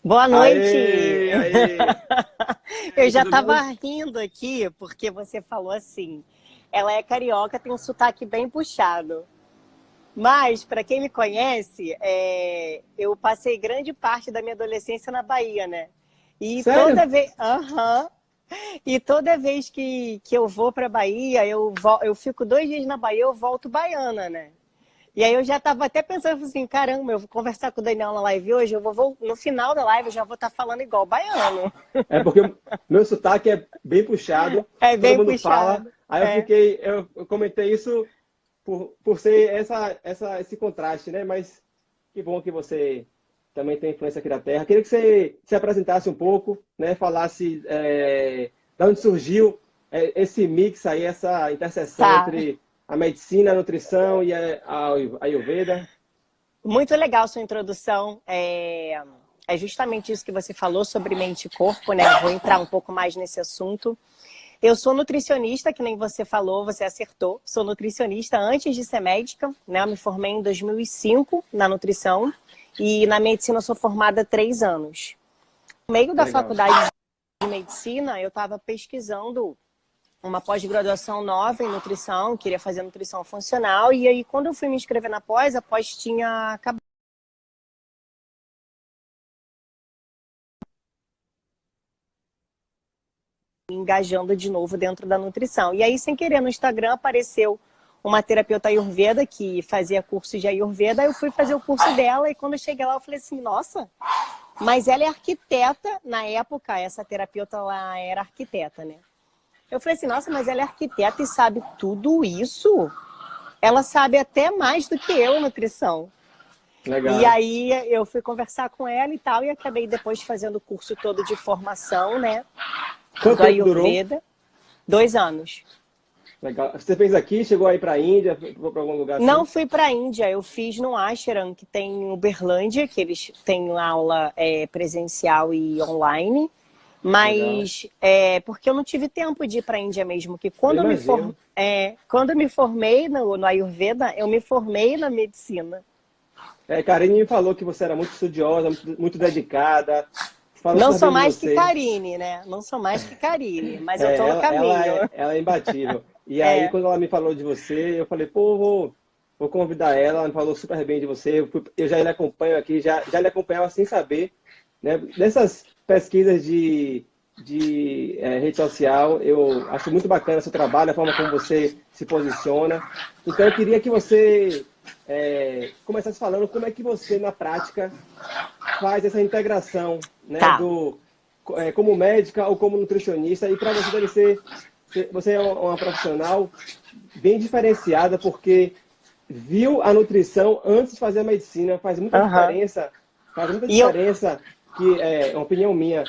Boa noite! Aê, aê. E Eu aí, já tudo estava bom? rindo aqui porque você falou assim. Ela é carioca, tem um sotaque bem puxado. Mas, para quem me conhece, eu passei grande parte da minha adolescência na Bahia, né? E toda Sério? vez, aham, e toda vez que eu vou para Bahia, eu fico 2 dias na Bahia, eu volto baiana, né? E aí eu já estava até pensando assim, caramba, eu vou conversar com o Daniel na live hoje, no final da live eu já vou estar falando igual baiano. É porque o meu sotaque é bem puxado, É todo bem mundo fala. puxado. Aí É. eu comentei isso por ser esse contraste, né? Mas que bom que você também tem influência aqui da Terra. Queria que você se apresentasse um pouco, né? Falasse de onde surgiu esse mix aí, essa interseção Tá. entre a medicina, a nutrição e a Ayurveda. Muito legal sua introdução. É justamente isso que você falou sobre mente e corpo, né? Vou entrar um pouco mais nesse assunto. Eu sou nutricionista, que nem você falou, você acertou. Sou nutricionista antes de ser médica, né? Eu me formei em 2005 na nutrição e na medicina eu sou formada há 3 anos. No meio da Legal. faculdade de medicina, eu estava pesquisando uma pós-graduação nova em nutrição, queria fazer nutrição funcional, e aí quando eu fui me inscrever na pós, a pós tinha acabado engajando de novo dentro da nutrição. E aí, sem querer, no Instagram apareceu uma terapeuta Ayurveda que fazia curso de Ayurveda, eu fui fazer o curso dela, e quando eu cheguei lá, eu falei assim, nossa, mas ela é arquiteta, na época, essa terapeuta lá era arquiteta, né? Eu falei assim, nossa, mas ela é arquiteta e sabe tudo isso? Ela sabe até mais do que eu, nutrição. E Legal. aí eu fui conversar com ela e tal, e acabei depois fazendo o curso todo de formação, né, Quanto do tempo durou? Ayurveda, 2 anos. Legal. Você fez aqui, chegou aí para a Índia, foi para algum lugar Não assim? fui para a Índia, eu fiz no Ashram, que tem em Uberlândia, que eles têm aula presencial e online, Legal. mas porque eu não tive tempo de ir para a Índia mesmo, que Eu imagino. quando eu me formei no Ayurveda, eu me formei na medicina. Karine me falou que você era muito estudiosa, muito dedicada. Falou Não super sou bem de mais que você. Karine, né? Não sou mais que Karine, mas eu tô no Ela caminho. ela é imbatível. E aí, É. quando ela me falou de você, eu falei, pô, vou convidar ela. Ela me falou super bem de você. Eu já lhe acompanho aqui, já lhe acompanhava sem saber, né? Dessas pesquisas de rede social, eu acho muito bacana o seu trabalho, a forma como você se posiciona. Então, eu queria que você começasse falando como é que você, na prática, faz essa integração, né, Tá. como médica ou como nutricionista, e para você deve você é uma profissional bem diferenciada, porque viu a nutrição antes de fazer a medicina, Aham. faz muita E eu, diferença, que é uma opinião minha,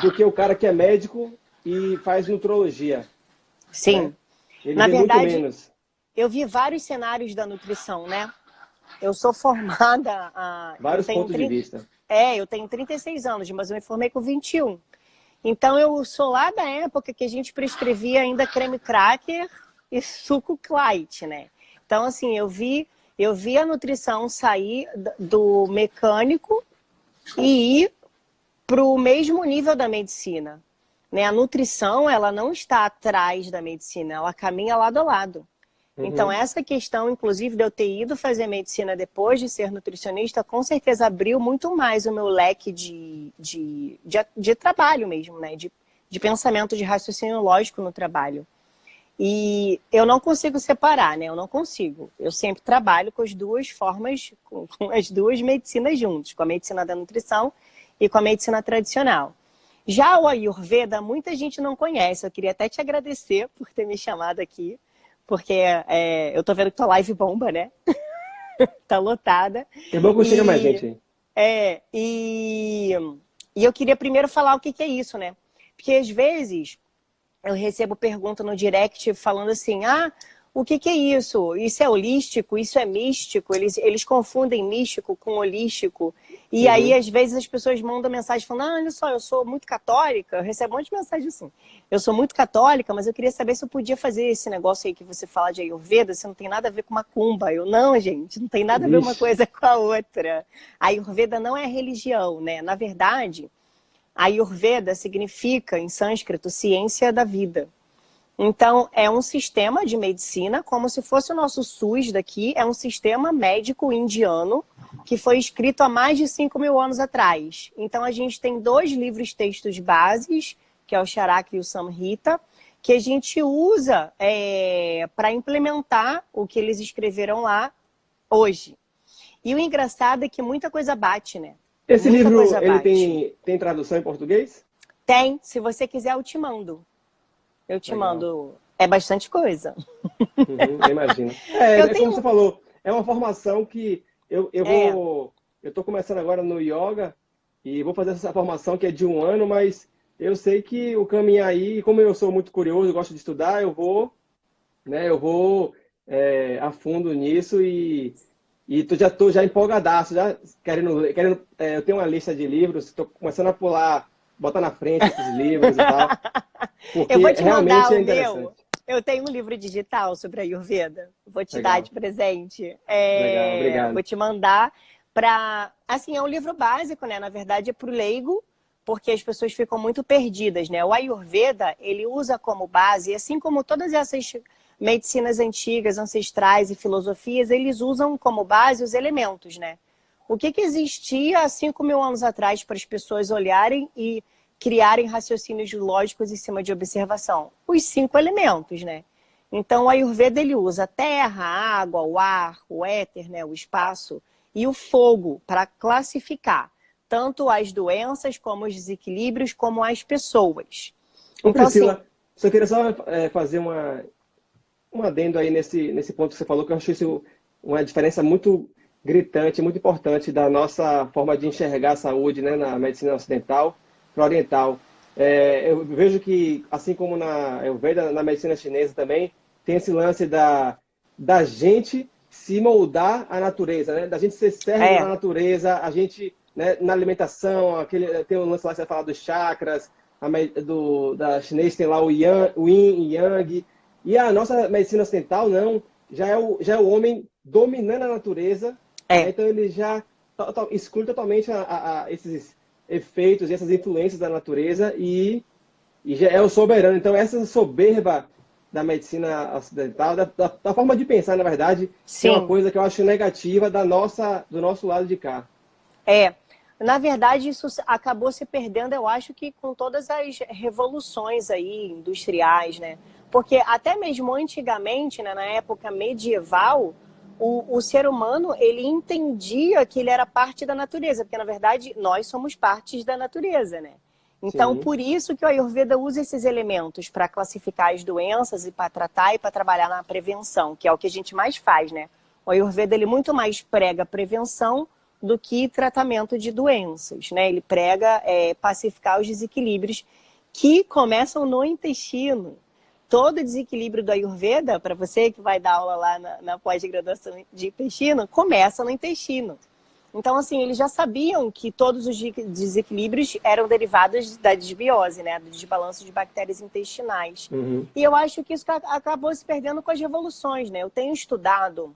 do que o cara que é médico e faz nutrologia, né? sim. Ele Na vê muito verdade, menos. eu vi vários cenários da nutrição, né? Eu sou formada, Vários pontos de vista. eu tenho 36 anos, mas eu me formei com 21. Então eu sou lá da época que a gente prescrevia ainda creme cracker e suco light, né? Então assim, eu vi a nutrição sair do mecânico e ir para o mesmo nível da medicina, né? A nutrição, ela não está atrás da medicina, ela caminha lado a lado. Então, Uhum. essa questão, inclusive, de eu ter ido fazer medicina depois de ser nutricionista, com certeza abriu muito mais o meu leque de trabalho mesmo, né? De pensamento, de raciocínio lógico no trabalho. E eu não consigo separar, né? Eu não consigo. Eu sempre trabalho com as duas formas, com as duas medicinas juntos, com a medicina da nutrição e com a medicina tradicional. Já o Ayurveda, muita gente não conhece. Eu queria até te agradecer por ter me chamado aqui, porque eu tô vendo que tua live bomba, né? Tá lotada. É bom que chega mais E, gente aí. é, e, e eu queria primeiro falar o que é isso, né? Porque às vezes eu recebo pergunta no direct falando assim, o que é isso? Isso é holístico? Isso é místico? Eles confundem místico com holístico. E aí, às vezes, as pessoas mandam mensagem falando, ah, olha só, eu sou muito católica, eu recebo um monte de mensagem assim. Eu sou muito católica, mas eu queria saber se eu podia fazer esse negócio aí que você fala de Ayurveda, se não tem nada a ver com macumba. Eu, não, gente, não tem nada a ver uma Vixe. coisa com a outra. A Ayurveda não é religião, né? Na verdade, a Ayurveda significa, em sânscrito, ciência da vida. Então, é um sistema de medicina, como se fosse o nosso SUS daqui, é um sistema médico indiano, que foi escrito há mais de 5.000 anos atrás. Então, a gente tem 2 livros textos bases, que é o Charaka e o Samhita, que a gente usa para implementar o que eles escreveram lá hoje. E o engraçado é que muita coisa bate, né? Esse Muita livro, coisa ele bate. tem tradução em português? Tem, se você quiser, eu te mando. Eu te Legal. mando. É bastante coisa. Uhum, eu imagino. É, Eu é como você tenho. falou, é uma formação que É, eu estou começando agora no yoga e vou fazer essa formação que é de 1 ano, mas eu sei que o caminho aí, como eu sou muito curioso, gosto de estudar, eu vou a fundo nisso e já tô já empolgadaço, já eu tenho uma lista de livros, estou começando a pular, botar na frente esses livros e tal, eu vou porque te mandar realmente o é meu. interessante. Eu tenho um livro digital sobre a Ayurveda. Vou te dar Legal, de presente. legal, Vou obrigado. te mandar para. Assim, é um livro básico, né? Na verdade, é para o leigo, porque as pessoas ficam muito perdidas, né? O Ayurveda, ele usa como base, assim como todas essas medicinas antigas, ancestrais e filosofias, eles usam como base os elementos, né? O que existia há 5.000 anos atrás para as pessoas olharem e criarem raciocínios lógicos em cima de observação? Os 5 elementos, né? Então, o Ayurveda ele usa a terra, a água, o ar, o éter, né, o espaço e o fogo para classificar tanto as doenças como os desequilíbrios, como as pessoas. Ô Então, assim, Priscila, só queria só fazer um adendo aí nesse ponto que você falou, que eu achei isso uma diferença muito gritante, muito importante da nossa forma de enxergar a saúde, né, na medicina ocidental para oriental. Eu vejo que, assim como eu vejo na medicina chinesa também, tem esse lance da gente se moldar à natureza, né? Da gente ser servo da é, natureza, a gente, né, na alimentação, tem um lance lá que você fala dos chakras, da chinês tem lá o yin e yang, e a nossa medicina ocidental, não, já é o homem dominando a natureza, né? é, Então ele já exclui totalmente esses efeitos e essas influências da natureza e já é o soberano. Então essa soberba da medicina ocidental, da forma de pensar, na verdade, que é uma sim. coisa que eu acho negativa do nosso lado de cá. É, na verdade, isso acabou se perdendo, eu acho que com todas as revoluções aí industriais, né? Porque até mesmo antigamente, né, na época medieval, o ser humano, ele entendia que ele era parte da natureza, porque na verdade nós somos partes da natureza, né? Então, Sim. por isso que o Ayurveda usa esses elementos para classificar as doenças e para tratar e para trabalhar na prevenção, que é o que a gente mais faz, né? O Ayurveda, ele muito mais prega prevenção do que tratamento de doenças, né? Ele prega pacificar os desequilíbrios que começam no intestino. Todo desequilíbrio do Ayurveda, para você que vai dar aula lá na pós-graduação de intestino, começa no intestino. Então, assim, eles já sabiam que todos os desequilíbrios eram derivados da desbiose, né? Do desbalanço de bactérias intestinais. Uhum. E eu acho que isso acabou se perdendo com as revoluções, né? Eu tenho estudado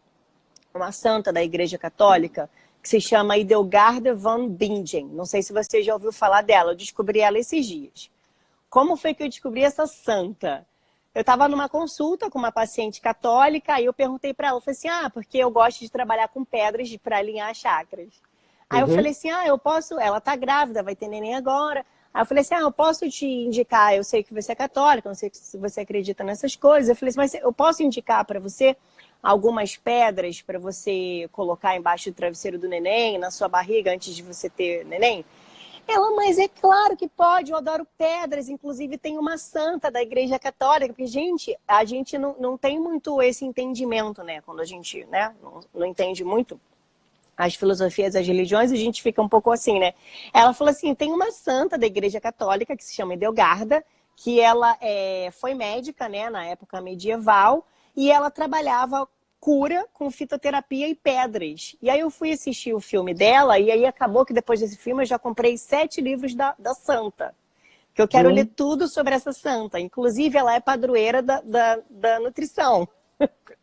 uma santa da Igreja Católica que se chama Idelgarda van Bingen. Não sei se você já ouviu falar dela, eu descobri ela esses dias. Como foi que eu descobri essa santa? Eu estava numa consulta com uma paciente católica, aí eu perguntei para ela, eu falei assim, porque eu gosto de trabalhar com pedras para alinhar chakras. Aí eu falei Uhum. assim, eu posso, ela tá grávida, vai ter neném agora. Aí eu falei assim, eu posso te indicar, eu sei que você é católica, não sei se você acredita nessas coisas. Eu falei assim, mas eu posso indicar para você algumas pedras para você colocar embaixo do travesseiro do neném, na sua barriga, antes de você ter neném? Ela, mas é claro que pode, eu adoro pedras, inclusive tem uma santa da Igreja Católica, porque, gente, a gente não tem muito esse entendimento, né? Quando a gente, né, não entende muito as filosofias, as religiões, a gente fica um pouco assim, né? Ela falou assim, tem uma santa da Igreja Católica que se chama Edelgarda, que ela foi médica, né, na época medieval, e ela trabalhava cura com fitoterapia e pedras. E aí eu fui assistir o filme dela, e aí acabou que depois desse filme eu já comprei 7 livros da santa. Que eu quero ler tudo sobre essa santa. Inclusive, ela é padroeira da nutrição.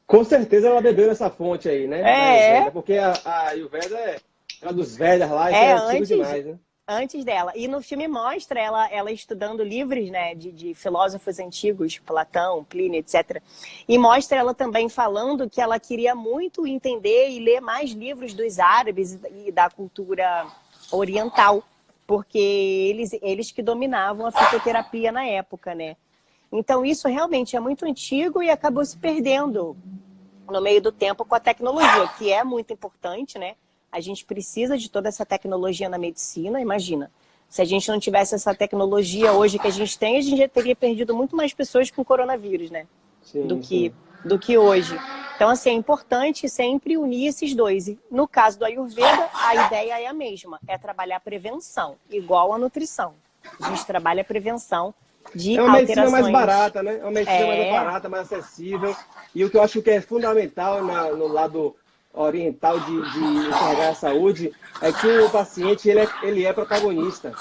Com certeza ela bebeu nessa fonte aí, né? Da Ayurveda, porque a Ayurveda é uma dos Vedas lá, isso é antigo demais, né? Antes dela. E no filme mostra ela estudando livros, né, de filósofos antigos, Platão, Plínio, etc. E mostra ela também falando que ela queria muito entender e ler mais livros dos árabes e da cultura oriental, porque eles que dominavam a fitoterapia na época, né? Então isso realmente é muito antigo e acabou se perdendo no meio do tempo com a tecnologia, que é muito importante, né? A gente precisa de toda essa tecnologia na medicina, imagina. Se a gente não tivesse essa tecnologia hoje que a gente tem, a gente já teria perdido muito mais pessoas com coronavírus, né? Sim, do que hoje. Então, assim, é importante sempre unir esses dois. E no caso do Ayurveda, a ideia é a mesma, é trabalhar prevenção, igual a nutrição. A gente trabalha a prevenção de alterações. É uma medicina mais barata, né? É uma medicina mais barata, mais acessível. E o que eu acho que é fundamental no lado oriental de enxergar a saúde é que o paciente ele é protagonista.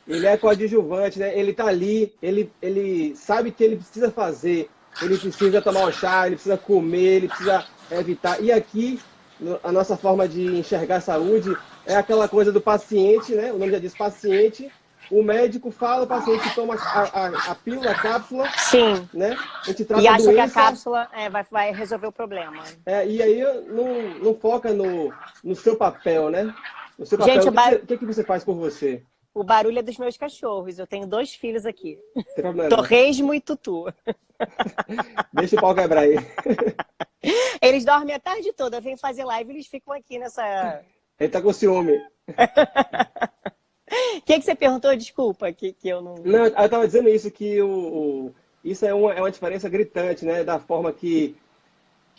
Ele é coadjuvante, né? Ele está ali, ele sabe o que ele precisa fazer. Ele precisa tomar o chá, ele precisa comer, ele precisa evitar. E aqui, a nossa forma de enxergar a saúde é aquela coisa do paciente, né? O nome já diz paciente. O médico fala, o paciente toma a pílula, a cápsula. Sim. Né? A gente trata e acha a doença, que a cápsula vai resolver o problema. E aí não foca no seu papel, né? No seu papel, Gente, o que você faz por você? O barulho é dos meus cachorros. Eu tenho 2 filhos aqui. Tem problema. Torresmo e Tutu. Deixa o pau quebrar aí. Eles dormem a tarde toda. Eu venho fazer live e eles ficam aqui nessa... Ele tá com ciúme. O que você perguntou? Desculpa, que eu não... Não, eu estava dizendo isso, que isso é uma diferença gritante, né? Da forma que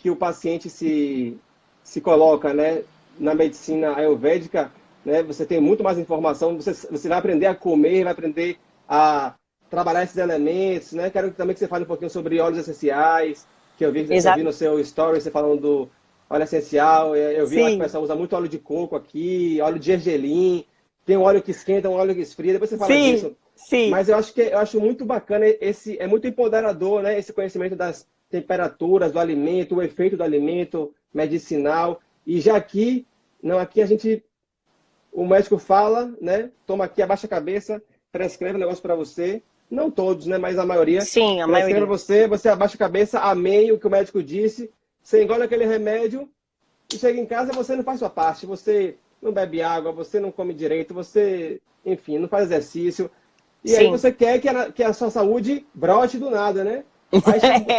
o paciente se coloca, né? Na medicina ayurvédica, né? Você tem muito mais informação, você vai aprender a comer, vai aprender a trabalhar esses elementos, né? Quero também que você fale um pouquinho sobre óleos essenciais, que eu vi no seu story, você falando do óleo essencial. Eu vi lá que o pessoal usa muito óleo de coco aqui, óleo de gergelim. Tem um óleo que esquenta, um óleo que esfria, depois você fala disso. Sim. Mas eu acho muito bacana, é muito empoderador, né? Esse conhecimento das temperaturas do alimento, o efeito do alimento medicinal. E já aqui a gente, o médico fala, né? Toma aqui, abaixa a cabeça, prescreve um negócio para você. Não todos, né? Mas a maioria. Sim, a maioria. Você abaixa a cabeça, amém o que o médico disse, você engole aquele remédio e chega em casa, você não faz sua parte, você não bebe água, você não come direito, você, enfim, não faz exercício. E aí você quer que a sua saúde brote do nada, né?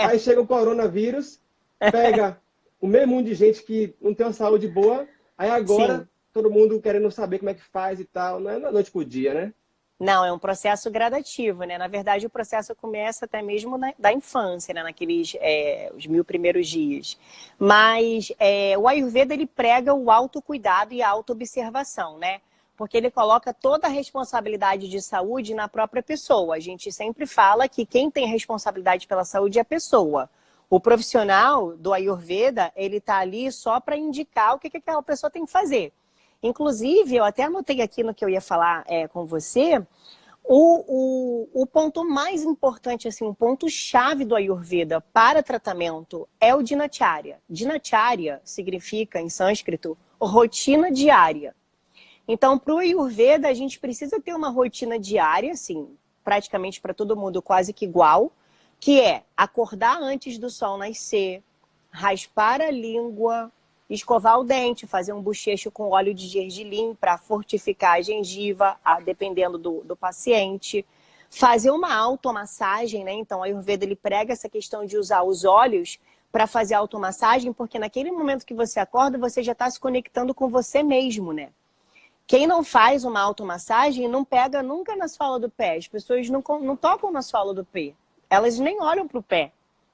Aí chega o coronavírus, pega o mesmo mundo de gente que não tem uma saúde boa, aí agora todo mundo querendo saber como é que faz e tal. Não é da noite pro dia, né? Não, é um processo gradativo, né? Na verdade, o processo começa até mesmo da infância, né? Naqueles os 1000 primeiros dias. Mas o Ayurveda, ele prega o autocuidado e a autoobservação, né? Porque ele coloca toda a responsabilidade de saúde na própria pessoa. A gente sempre fala que quem tem responsabilidade pela saúde é a pessoa. O profissional do Ayurveda, ele está ali só para indicar o que aquela pessoa tem que fazer. Inclusive, eu até anotei aqui no que eu ia falar com você, o ponto mais importante, assim, o ponto-chave do Ayurveda para tratamento é o Dinacharya. Dinacharya significa, em sânscrito, rotina diária. Então, para o Ayurveda, a gente precisa ter uma rotina diária, assim, praticamente para todo mundo quase que igual, que é acordar antes do sol nascer, raspar a língua, escovar o dente, fazer um bochecho com óleo de gergelim para fortificar a gengiva, dependendo do paciente. Fazer uma automassagem, né? Então, a Ayurveda, ele prega essa questão de usar os óleos para fazer automassagem, porque naquele momento que você acorda, você já está se conectando com você mesmo, né? Quem não faz uma automassagem não pega nunca na sola do pé. As pessoas não tocam na sola do pé. Elas nem olham para o pé,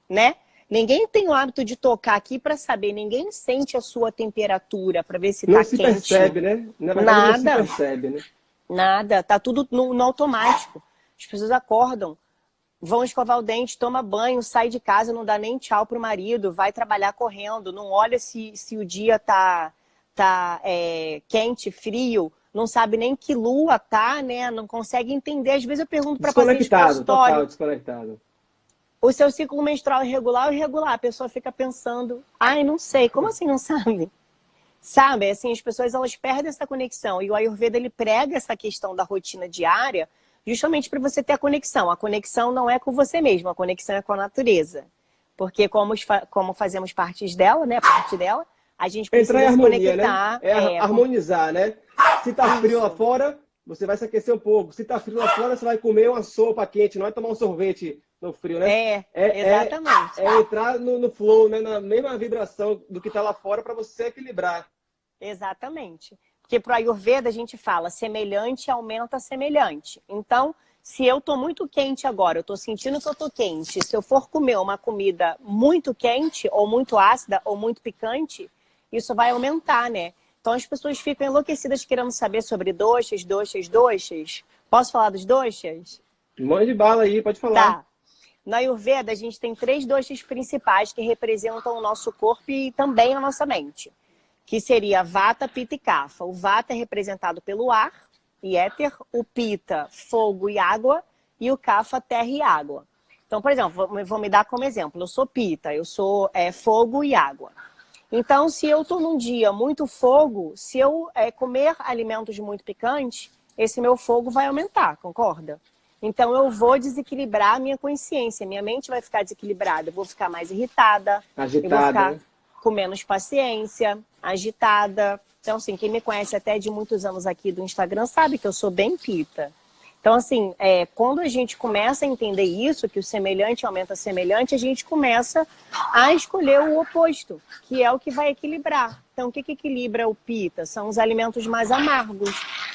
né? Ninguém tem o hábito de tocar aqui para saber. Ninguém sente a sua temperatura para ver se está quente. Não se percebe, né? Na verdade, não se percebe, né? Nada. Tá tudo no automático. As pessoas acordam vão escovar o dente, toma banho, sai de casa, não dá nem tchau pro marido, vai trabalhar correndo, não olha se o dia tá quente, frio, não sabe nem que lua tá, né? Não consegue entender. Às vezes eu pergunto para paciente de Desconectado, total consultório, desconectado. o seu ciclo menstrual é irregular ou irregular? A pessoa fica pensando, ai, não sei, como assim não sabe? Sabe, assim, as pessoas elas perdem essa conexão. E o Ayurveda, ele prega essa questão da rotina diária justamente para você ter a conexão. A conexão não é com você mesmo, a conexão é com a natureza. Porque como fazemos parte dela, né, a gente Entrar em precisa se harmonia, né? conectar. Harmonizar, né? Se tá frio lá Isso, fora, você vai se aquecer um pouco. Se tá frio lá fora, você vai comer uma sopa quente, não é tomar um sorvete no frio, né? exatamente. É entrar no flow, né? Na mesma vibração do que tá lá fora para você equilibrar. Exatamente. Porque para o Ayurveda a gente fala semelhante aumenta semelhante. Então, se eu estou muito quente agora, eu estou sentindo que eu estou quente, se eu for comer uma comida muito quente, ou muito ácida, ou muito picante, isso vai aumentar, né? Então as pessoas ficam enlouquecidas querendo saber sobre doshas, doshas, doshas. Posso falar dos doshas? Um monte de bala aí, pode falar. Tá. Na Ayurveda a gente tem 3 doshas principais que representam o nosso corpo e também a nossa mente, que seria Vata, Pitta e Kapha. O Vata é representado pelo ar e éter, o Pitta, fogo e água, e o Kapha, terra e água. Então, por exemplo, vou me dar como exemplo, eu sou Pitta, eu sou fogo e água. Então, se eu estou num dia muito fogo, se eu comer alimentos muito picantes, esse meu fogo vai aumentar, concorda? Então, eu vou desequilibrar a minha consciência, minha mente vai ficar desequilibrada, eu vou ficar mais irritada, eu vou Agitada, ficar né? com menos paciência, agitada. Então, assim, quem me conhece até de muitos anos aqui do Instagram sabe que eu sou bem pita. Então, assim, quando a gente começa a entender isso, que o semelhante aumenta semelhante, a gente começa a escolher o oposto, que é o que vai equilibrar. Então, o que equilibra o pita? São os alimentos mais amargos,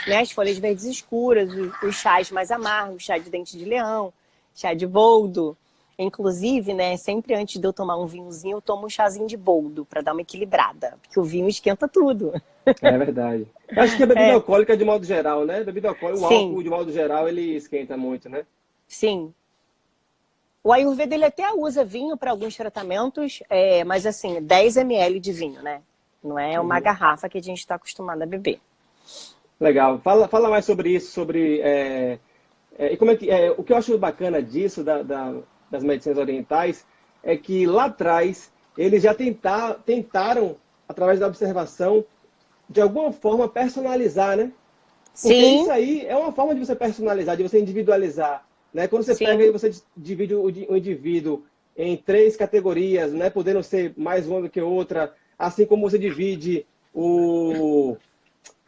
né? As folhas verdes escuras, os chás mais amargos, chá de dente de leão, chá de boldo. Inclusive, né, sempre antes de eu tomar um vinhozinho, eu tomo um chazinho de boldo para dar uma equilibrada, porque o vinho esquenta tudo. É verdade. Eu acho que a bebida alcoólica, de modo geral, né? Bebida alcoólica, o Sim, álcool, de modo geral, ele esquenta muito, né? sim. O Ayurveda ele até usa vinho para alguns tratamentos, mas assim, 10 ml de vinho, né? Não é uma Uhum. garrafa que a gente está acostumado a beber. Legal. Fala mais sobre isso, sobre e como é que o que eu acho bacana disso das medicinas orientais é que lá atrás eles já tentaram através da observação de alguma forma personalizar, né? Porque isso Sim, aí é uma forma de você personalizar, de você individualizar, né? Quando você pega e sim, você divide o indivíduo em 3 categorias, né? Podendo ser mais uma do que outra, assim como você divide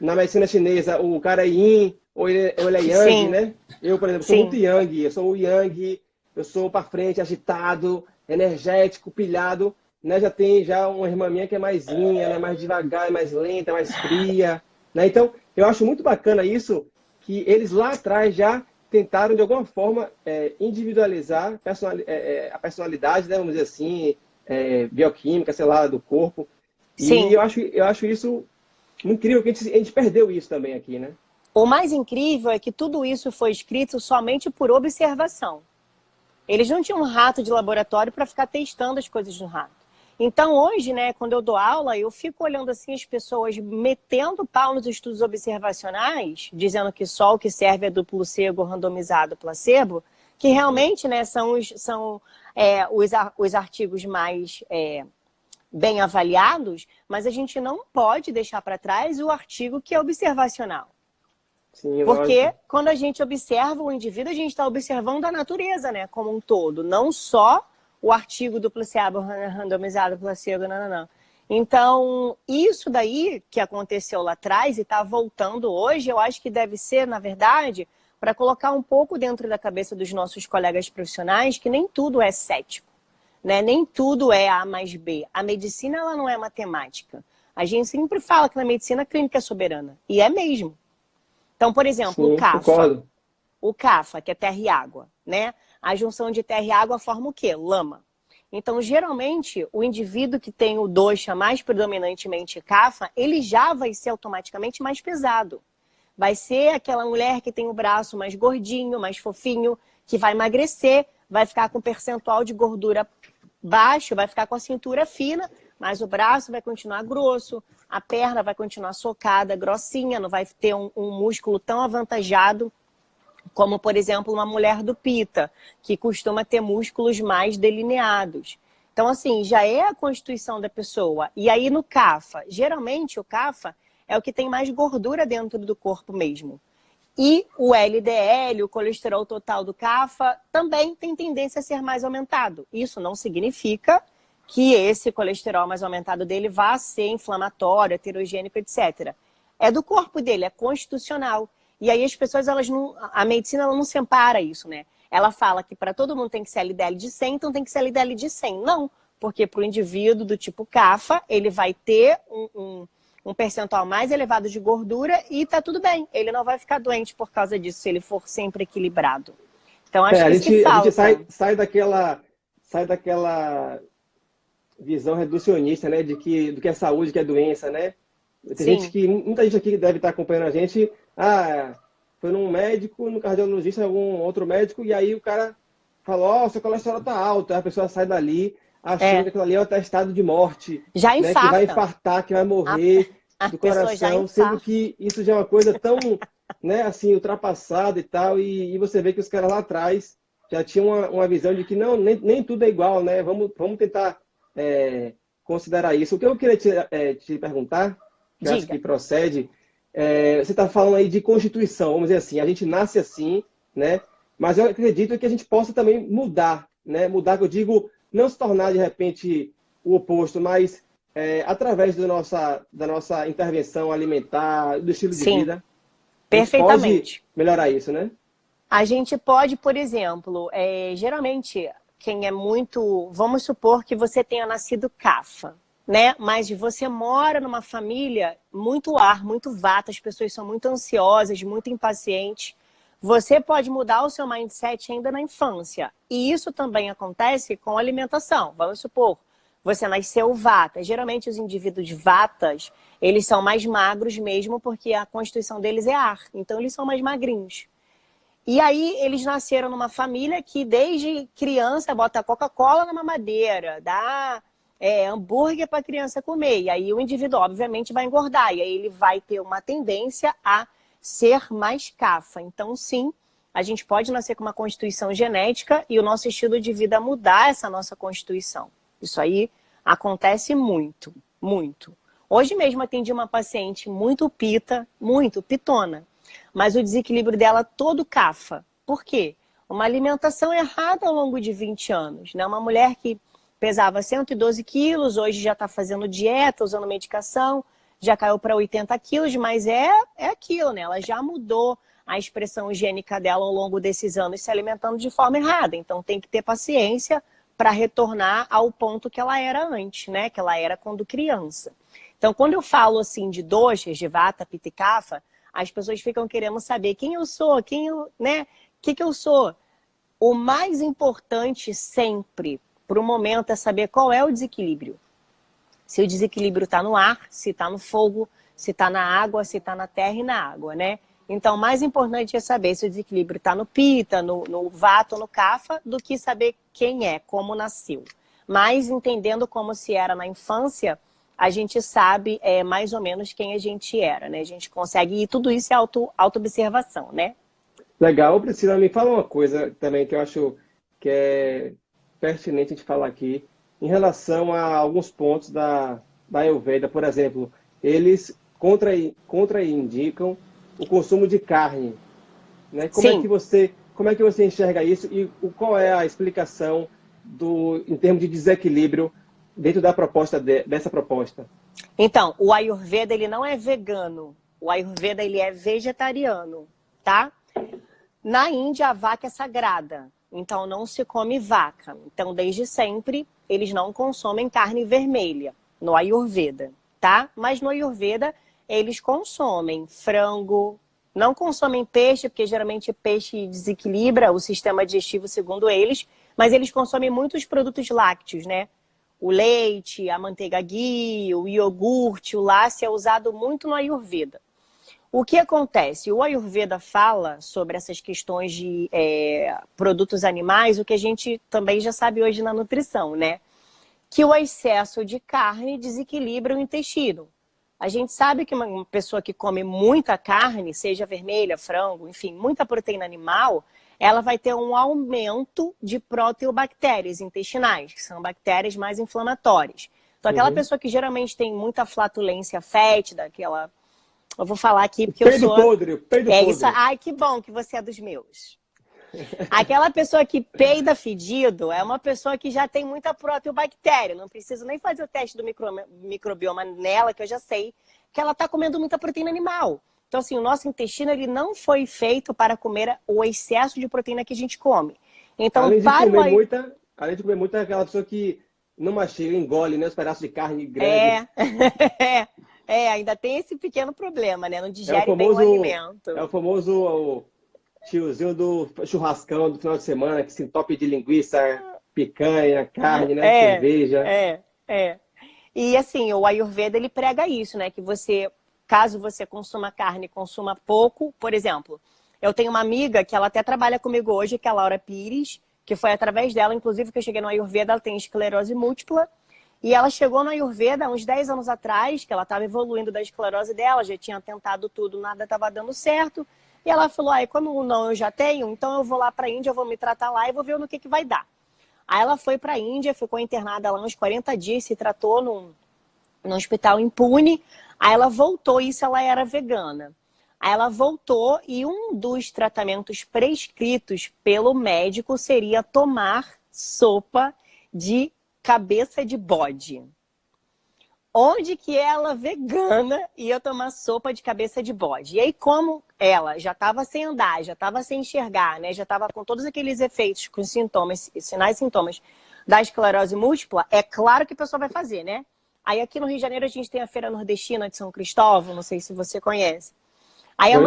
na medicina chinesa, o cara é yin ou ele é yang, sim, né? Eu, por exemplo, sou muito sim, yang, eu sou o yang, eu sou para frente, agitado, energético, pilhado, né? Já tem uma irmã minha que é mais yin, ela é mais devagar, é mais lenta, é mais fria, né? Então, eu acho muito bacana isso, que eles lá atrás já tentaram, de alguma forma, individualizar a personalidade, né? Vamos dizer assim, bioquímica, sei lá, do corpo. E sim. eu acho isso incrível que a gente perdeu isso também aqui, né? O mais incrível é que tudo isso foi escrito somente por observação. Eles não tinham um rato de laboratório para ficar testando as coisas no rato. Então, hoje, né, quando eu dou aula, eu fico olhando assim as pessoas metendo pau nos estudos observacionais, dizendo que só o que serve é duplo cego, randomizado, placebo, que realmente, né, os artigos mais bem avaliados, mas a gente não pode deixar para trás o artigo que é observacional. Sim, Porque lógico. quando a gente observa o indivíduo, a gente está observando a natureza, né, como um todo, não só o artigo do placebo randomizado, placebo, não. Então, isso daí que aconteceu lá atrás e está voltando hoje, eu acho que deve ser, na verdade, para colocar um pouco dentro da cabeça dos nossos colegas profissionais que nem tudo é cético, né? Nem tudo é A mais B. A medicina, ela não é matemática. A gente sempre fala que na medicina a clínica é soberana, e é mesmo. Então, por exemplo, Sim, concordo. o CAFA, que é terra e água, né? A junção de terra e água forma o quê? Lama. Então, geralmente, o indivíduo que tem o dosha mais predominantemente CAFA, ele já vai ser automaticamente mais pesado. Vai ser aquela mulher que tem o braço mais gordinho, mais fofinho, que vai emagrecer, vai ficar com percentual de gordura baixo, vai ficar com a cintura fina, mas o braço vai continuar grosso, a perna vai continuar socada, grossinha, não vai ter um músculo tão avantajado como, por exemplo, uma mulher do pita, que costuma ter músculos mais delineados. Então, assim, já é a constituição da pessoa. E aí no CAFA, geralmente o CAFA é o que tem mais gordura dentro do corpo mesmo. E o LDL, o colesterol total do CAFA, também tem tendência a ser mais aumentado. Isso não significa que esse colesterol mais aumentado dele vá ser inflamatório, heterogênico, etc. É do corpo dele, é constitucional. E aí as pessoas, a medicina ela não se ampara isso, né? Ela fala que para todo mundo tem que ser LDL de 100, então tem que ser LDL de 100. Não, porque para o indivíduo do tipo CAFA, ele vai ter um percentual mais elevado de gordura e tá tudo bem. Ele não vai ficar doente por causa disso, se ele for sempre equilibrado. Então, acho que isso que falta. A gente sai daquela visão reducionista, né? Do que é saúde, que é doença, né? Tem gente que, muita gente aqui deve estar acompanhando a gente, foi num médico, no cardiologista, algum outro médico, e aí o cara falou, seu colesterol tá alto, aí a pessoa sai dali achando que aquilo ali é um atestado de morte. Já infarta. Né, que vai infartar, que vai morrer do coração, sendo que isso já é uma coisa tão, né, assim, ultrapassada e tal, e você vê que os caras lá atrás já tinham uma visão de que não, nem tudo é igual, né? Vamos tentar considerar isso. O que eu queria te perguntar, que eu acho que procede, você está falando aí de constituição, vamos dizer assim, a gente nasce assim, né? Mas eu acredito que a gente possa também mudar, né? Mudar, que eu digo, não se tornar de repente o oposto, mas através da nossa intervenção alimentar, do estilo de vida, perfeitamente. A gente pode melhorar isso, né? A gente pode, por exemplo, geralmente quem é muito, vamos supor que você tenha nascido CAFA, né? Mas você mora numa família muito muito vata, as pessoas são muito ansiosas, muito impacientes. Você pode mudar o seu mindset ainda na infância. E isso também acontece com a alimentação. Vamos supor, você nasceu vata. Geralmente os indivíduos vatas, eles são mais magros mesmo porque a constituição deles é ar. Então eles são mais magrinhos. E aí eles nasceram numa família que desde criança bota Coca-Cola na mamadeira, dá hambúrguer para a criança comer. E aí o indivíduo obviamente vai engordar. E aí ele vai ter uma tendência a ser mais CAFA. Então, sim, a gente pode nascer com uma constituição genética e o nosso estilo de vida mudar essa nossa constituição. Isso aí acontece muito, muito. Hoje mesmo atendi uma paciente muito pitona, mas o desequilíbrio dela todo CAFA. Por quê? Uma alimentação errada ao longo de 20 anos, né? Uma mulher que pesava 112 quilos, hoje já está fazendo dieta, usando medicação, já caiu para 80 quilos, mas é aquilo, né? Ela já mudou a expressão higiênica dela ao longo desses anos se alimentando de forma errada. Então tem que ter paciência para retornar ao ponto que ela era antes, né? Que ela era quando criança. Então quando eu falo assim de doshas, de vata, pitta e kapha, as pessoas ficam querendo saber quem eu sou, né? O que eu sou. O mais importante sempre, para o momento, é saber qual é o desequilíbrio. Se o desequilíbrio está no ar, se está no fogo, se está na água, se está na terra e na água, né? Então, o mais importante é saber se o desequilíbrio está no pita, no vata ou no kapha, do que saber quem é, como nasceu. Mas, entendendo como se era na infância, a gente sabe mais ou menos quem a gente era, né? A gente consegue, e tudo isso é auto-observação, né? Legal. Priscila, me fala uma coisa também que eu acho que é pertinente a gente falar aqui. Em relação a alguns pontos da Ayurveda, por exemplo, eles contraindicam o consumo de carne, né? Como é que você enxerga isso e qual é a explicação em termos de desequilíbrio dentro da proposta dessa proposta? Então, o Ayurveda ele não é vegano, o Ayurveda ele é vegetariano, tá? Na Índia a vaca é sagrada, então não se come vaca. Então desde sempre eles não consomem carne vermelha no Ayurveda, tá? Mas no Ayurveda eles consomem frango, não consomem peixe, porque geralmente peixe desequilibra o sistema digestivo segundo eles, mas eles consomem muitos produtos lácteos, né? O leite, a manteiga ghee, o iogurte, o lácteo é usado muito no Ayurveda. O que acontece? O Ayurveda fala sobre essas questões de produtos animais, o que a gente também já sabe hoje na nutrição, né? Que o excesso de carne desequilibra o intestino. A gente sabe que uma pessoa que come muita carne, seja vermelha, frango, enfim, muita proteína animal, ela vai ter um aumento de proteobactérias intestinais, que são bactérias mais inflamatórias. Então, aquela pessoa que geralmente tem muita flatulência fétida, aquela... Eu vou falar aqui porque eu sou... Peido É podre. isso. Ai, que bom que você é dos meus. Aquela pessoa que peida fedido é uma pessoa que já tem muita proteobactéria. Não preciso nem fazer o teste do microbioma nela, que eu já sei que ela está comendo muita proteína animal. Então, assim, o nosso intestino ele não foi feito para comer o excesso de proteína que a gente come. Então, além de comer muita, aquela pessoa que não mastiga, engole, né, os pedaços de carne grandes. Ainda tem esse pequeno problema, né? Não digere bem o alimento. É o famoso tiozinho do churrascão do final de semana, que se entope de linguiça, picanha, carne, né? Cerveja. E assim, o Ayurveda, ele prega isso, né? Que você, caso você consuma carne, consuma pouco. Por exemplo, eu tenho uma amiga que ela até trabalha comigo hoje, que é a Laura Pires, que foi através dela, inclusive, que eu cheguei no Ayurveda, ela tem esclerose múltipla. E ela chegou no Ayurveda há uns 10 anos atrás, que ela estava evoluindo da esclerose dela, já tinha tentado tudo, nada estava dando certo. E ela falou, como não eu já tenho, então eu vou lá para a Índia, eu vou me tratar lá e vou ver no que vai dar. Aí ela foi para a Índia, ficou internada lá uns 40 dias, se tratou num hospital em Pune. Aí ela voltou, isso ela era vegana. Aí ela voltou e um dos tratamentos prescritos pelo médico seria tomar sopa de cabeça de bode. Onde que ela, vegana, ia tomar sopa de cabeça de bode? E aí, como ela já estava sem andar, já estava sem enxergar, né? Já estava com todos aqueles efeitos, com sintomas, sinais e sintomas da esclerose múltipla, é claro que a pessoa vai fazer, né? Aí aqui no Rio de Janeiro a gente tem a Feira Nordestina de São Cristóvão, não sei se você conhece. Aí a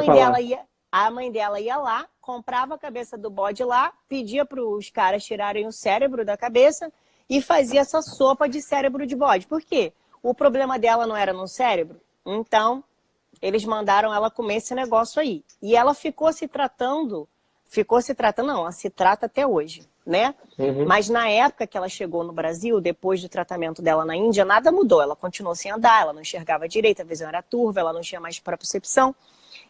mãe dela ia lá, comprava a cabeça do bode lá, pedia para os caras tirarem o cérebro da cabeça e fazia essa sopa de cérebro de bode. Por quê? O problema dela não era no cérebro, então eles mandaram ela comer esse negócio aí. E ela ficou se tratando, não, ela se trata até hoje, né? Mas na época que ela chegou no Brasil, depois do tratamento dela na Índia, nada mudou. Ela continuou sem andar, ela não enxergava direito, a visão era turva, ela não tinha mais propriocepção.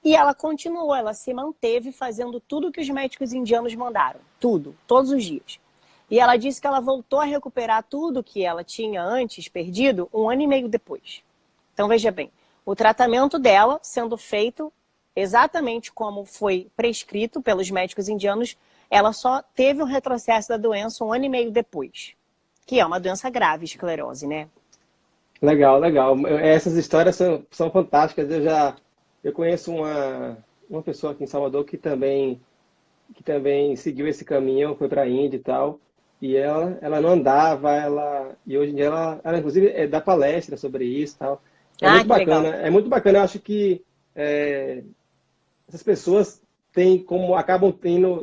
E ela continuou, ela se manteve fazendo tudo que os médicos indianos mandaram. Tudo, todos os dias. E ela disse que ela voltou a recuperar tudo que ela tinha antes perdido 1 ano e meio depois. Então, veja bem, o tratamento dela sendo feito exatamente como foi prescrito pelos médicos indianos, ela só teve um retrocesso da doença 1 ano e meio depois. Que é uma doença grave, esclerose, né? Legal, legal. Essas histórias são fantásticas. Eu conheço uma pessoa aqui em Salvador que também seguiu esse caminho, foi para a Índia e tal. E ela não andava, e hoje em dia ela inclusive dá palestra sobre isso e tal. É muito bacana, legal. É muito bacana. Eu acho que essas pessoas acabam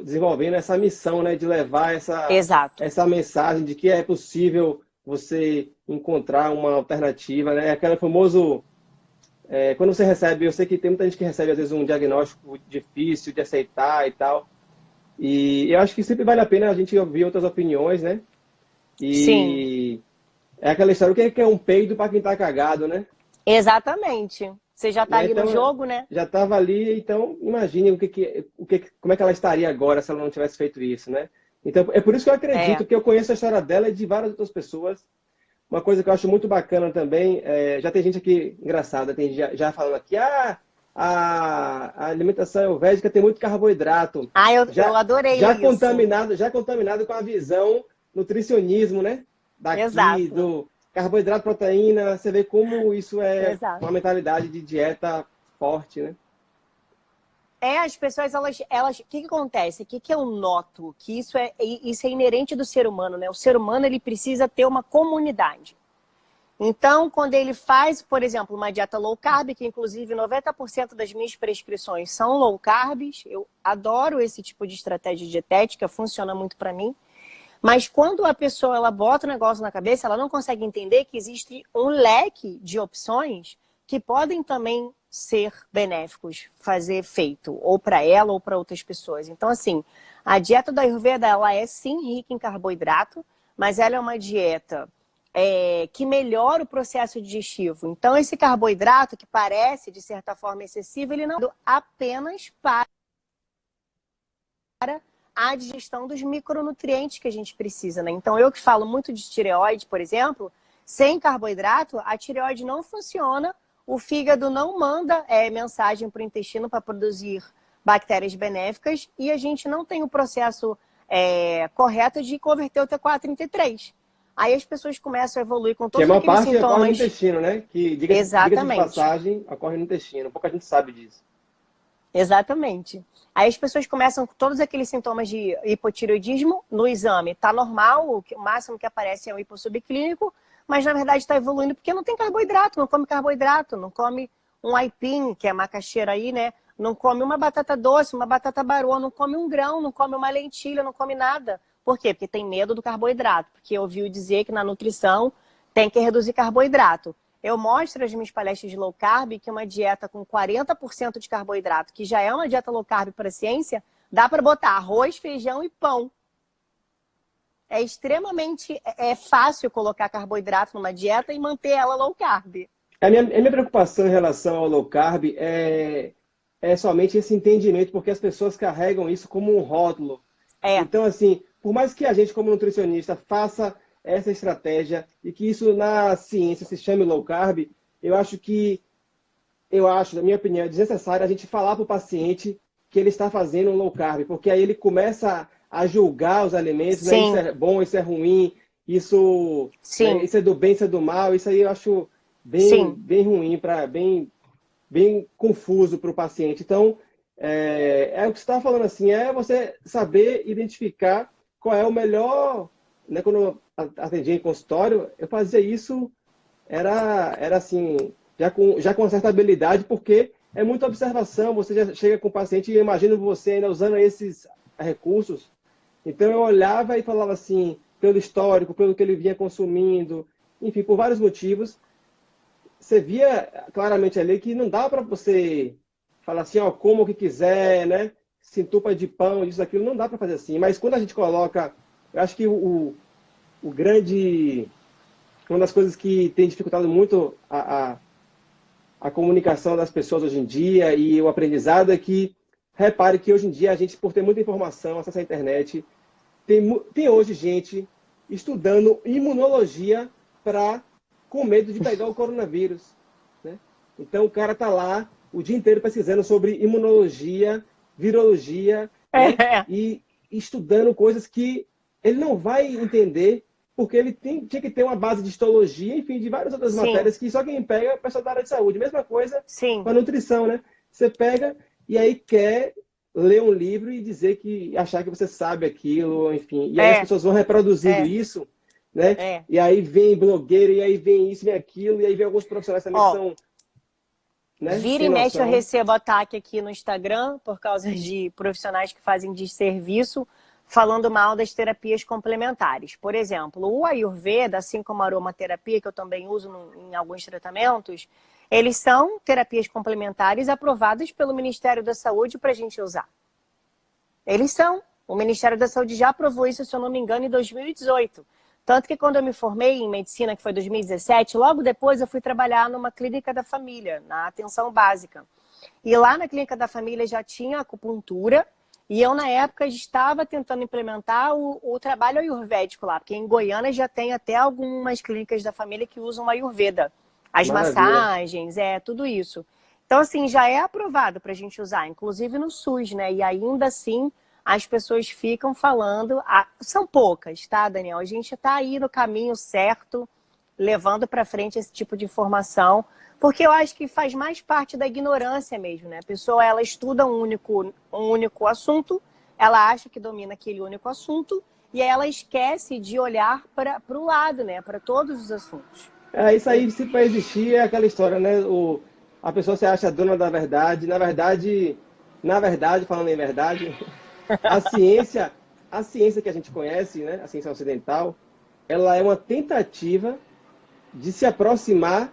desenvolvendo essa missão, né, de levar essa mensagem de que é possível você encontrar uma alternativa, né? Aquele famoso quando você recebe, eu sei que tem muita gente que recebe às vezes um diagnóstico difícil de aceitar e tal. E eu acho que sempre vale a pena a gente ouvir outras opiniões, né? Sim. É aquela história, o que é um peido para quem tá cagado, né? Exatamente. Você já tá ali no jogo, né? Já estava ali, então imagine como é que ela estaria agora se ela não tivesse feito isso, né? Então é por isso que eu acredito que eu conheço a história dela e de várias outras pessoas. Uma coisa que eu acho muito bacana também, já tem gente aqui engraçada, tem gente já falando aqui, a alimentação ayurvédica tem muito carboidrato. Eu adorei isso. Já contaminado com a visão nutricionismo, né? Daqui, do carboidrato, proteína, você vê como isso é uma mentalidade de dieta forte, né? As pessoas, o que acontece? O que eu noto? Que isso é inerente do ser humano, né? O ser humano, ele precisa ter uma comunidade. Então, quando ele faz, por exemplo, uma dieta low carb, que inclusive 90% das minhas prescrições são low carbs, eu adoro esse tipo de estratégia dietética, funciona muito para mim. Mas quando a pessoa ela bota o negócio na cabeça, ela não consegue entender que existe um leque de opções que podem também ser benéficos, fazer efeito, ou para ela ou para outras pessoas. Então, assim, a dieta da Ayurveda, ela é sim rica em carboidrato, mas ela é uma dieta que melhora o processo digestivo. Então, esse carboidrato, que parece, de certa forma, excessivo, ele não é apenas para a digestão dos micronutrientes que a gente precisa, né? Então, eu que falo muito de tireoide, por exemplo, sem carboidrato, a tireoide não funciona, o fígado não manda mensagem para o intestino para produzir bactérias benéficas e a gente não tem o processo correto de converter o T4 em T3. Aí as pessoas começam a evoluir com Que a todos maior aqueles parte ocorre no sintomas. intestino, né? Que, diga-se de Exatamente. passagem, ocorre no intestino. Pouca gente sabe disso. Exatamente. Aí as pessoas começam com todos aqueles sintomas de hipotireoidismo no exame. Tá normal, o máximo que aparece é um hipossubclínico, mas na verdade está evoluindo porque não tem carboidrato, não come um aipim, que é a macaxeira aí, né? Não come uma batata doce, uma batata baroa, não come um grão, não come uma lentilha, não come nada. Por quê? Porque tem medo do carboidrato. Porque ouviu dizer que na nutrição tem que reduzir carboidrato. Eu mostro nas minhas palestras de low carb que uma dieta com 40% de carboidrato, que já é uma dieta low carb para a ciência, dá para botar arroz, feijão e pão. É extremamente fácil colocar carboidrato numa dieta e manter ela low carb. A minha preocupação em relação ao low carb é somente esse entendimento, porque as pessoas carregam isso como um rótulo. É, Então, assim, por mais que a gente, como nutricionista, faça essa estratégia e que isso na ciência se chame low carb, na minha opinião, é desnecessário a gente falar para o paciente que ele está fazendo um low carb, porque aí ele começa a julgar os alimentos, né? Isso sim, é bom, isso é ruim, isso, né? sim, Isso é do bem, isso é do mal. Isso aí eu acho bem, sim. bem ruim, bem confuso para o paciente. Então, o que você estava falando assim, é você saber identificar qual é o melhor, né? Quando eu atendia em consultório, eu fazia isso, era assim, já com uma certa habilidade, porque é muita observação, você já chega com o paciente e eu imagino você ainda usando esses recursos. Então eu olhava e falava assim, pelo histórico, pelo que ele vinha consumindo, enfim, por vários motivos, você via claramente ali que não dá para você falar assim, ó, coma o que quiser, né? Se entupa de pão, isso, aquilo, não dá para fazer assim. Mas quando a gente coloca, eu acho que o grande, uma das coisas que tem dificultado muito a comunicação das pessoas hoje em dia e o aprendizado é que, repare que hoje em dia a gente, por ter muita informação, acesso à internet, tem hoje gente estudando imunologia com medo de pegar o coronavírus, né? Então o cara está lá o dia inteiro pesquisando sobre imunologia, virologia, né? E estudando coisas que ele não vai entender, porque ele tinha que ter uma base de histologia, enfim, de várias outras Sim, matérias que só quem pega é o pessoal da área de saúde. Mesma coisa sim. com a nutrição, né? Você pega e aí quer ler um livro e dizer que achar que você sabe aquilo, enfim. E aí as É, pessoas vão reproduzindo é, isso, né? é. E aí vem blogueiro, e aí vem isso, vem aquilo, e aí vem alguns profissionais também que Ó, são, né, vira e sem mexe eu noção. recebo ataque aqui no Instagram por causa de profissionais que fazem desserviço falando mal das terapias complementares. Por exemplo, o Ayurveda, assim como a aromaterapia, que eu também uso em alguns tratamentos, eles são terapias complementares aprovadas pelo Ministério da Saúde para a gente usar. Eles são. O Ministério da Saúde já aprovou isso, se eu não me engano, em 2018. Tanto que quando eu me formei em medicina, que foi 2017, logo depois eu fui trabalhar numa clínica da família, na atenção básica. E lá na clínica da família já tinha acupuntura, e eu, na época, estava tentando implementar o trabalho ayurvédico lá, porque em Goiânia já tem até algumas clínicas da família que usam Ayurveda. As Maravilha. massagens, tudo isso. Então, assim, já é aprovado para a gente usar, inclusive no SUS, né? E ainda assim, as pessoas ficam falando... São poucas, tá, Daniel? A gente está aí no caminho certo, levando para frente esse tipo de informação, porque eu acho que faz mais parte da ignorância mesmo, né? A pessoa, ela estuda um único assunto, ela acha que domina aquele único assunto, e aí ela esquece de olhar para o lado, né? Para todos os assuntos. Isso aí, se para existir, é aquela história, né? A pessoa se acha dona da verdade. Na verdade, falando em verdade, a ciência, a ciência que a gente conhece, né? A ciência ocidental, ela é uma tentativa de se aproximar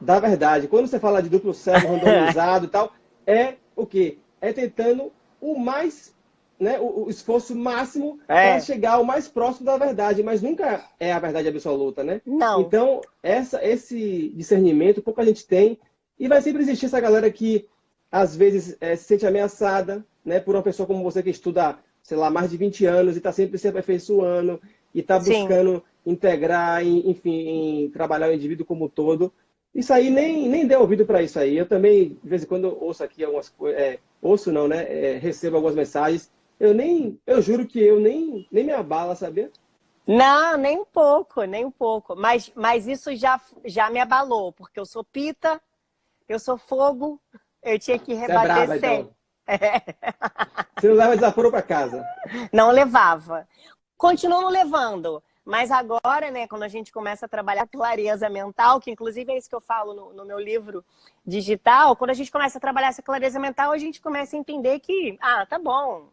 da verdade. Quando você fala de duplo cego, randomizado e tal, é o quê? É tentando o mais, né, o esforço máximo para É, chegar ao mais próximo da verdade, mas nunca é a verdade absoluta, né? não. Então, esse discernimento pouca gente tem e vai sempre existir essa galera que às vezes se sente ameaçada, né, por uma pessoa como você que estuda, sei lá, mais de 20 anos e está sempre se aperfeiçoando e está Sim. buscando integrar, enfim, em trabalhar o indivíduo como um todo. Isso aí nem deu ouvido para isso aí. Eu também, de vez em quando, ouço aqui algumas coisas. Ouço não, né? Recebo algumas mensagens. Eu juro que eu nem me abala, sabia? Não, nem um pouco, nem um pouco. Mas isso já me abalou, porque eu sou pita, eu sou fogo, eu tinha que Você é rebater braba, sempre. então. Você não leva desaforo para casa. Não levava. Continuo não levando. Mas agora, né, quando a gente começa a trabalhar clareza mental, que inclusive é isso que eu falo no meu livro digital, quando a gente começa a trabalhar essa clareza mental, a gente começa a entender que, tá bom,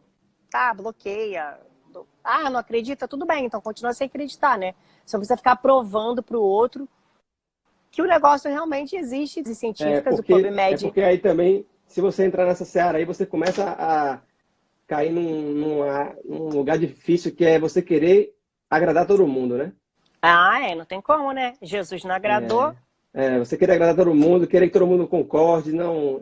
tá, bloqueia. Ah, não acredita? Tudo bem, então continua sem acreditar, né? Você não precisa ficar provando para o outro que o negócio realmente existe. De científicas, o É PubMed. porque aí também, se você entrar nessa seara aí, você começa a cair num lugar difícil que é você querer agradar todo mundo, né? Não tem como, né? Jesus não agradou. Você querer agradar todo mundo, querer que todo mundo concorde, não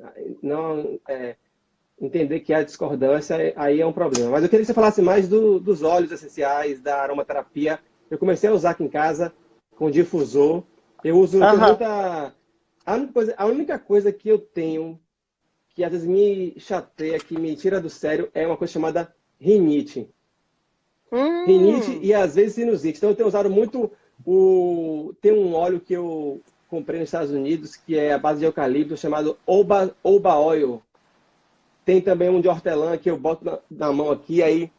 entender que há discordância, aí é um problema. Mas eu queria que você falasse mais dos óleos essenciais, da aromaterapia. Eu comecei a usar aqui em casa com difusor. Eu tenho Aham. muita. A única coisa que eu tenho que às vezes me chateia, que me tira do sério, é uma coisa chamada rinite. Rinite Hum. e às vezes sinusite. Então eu tenho usado muito Tem um óleo que eu comprei nos Estados Unidos, que é a base de eucalipto, chamado Oba Oil. Tem também um de hortelã que eu boto na mão aqui, aí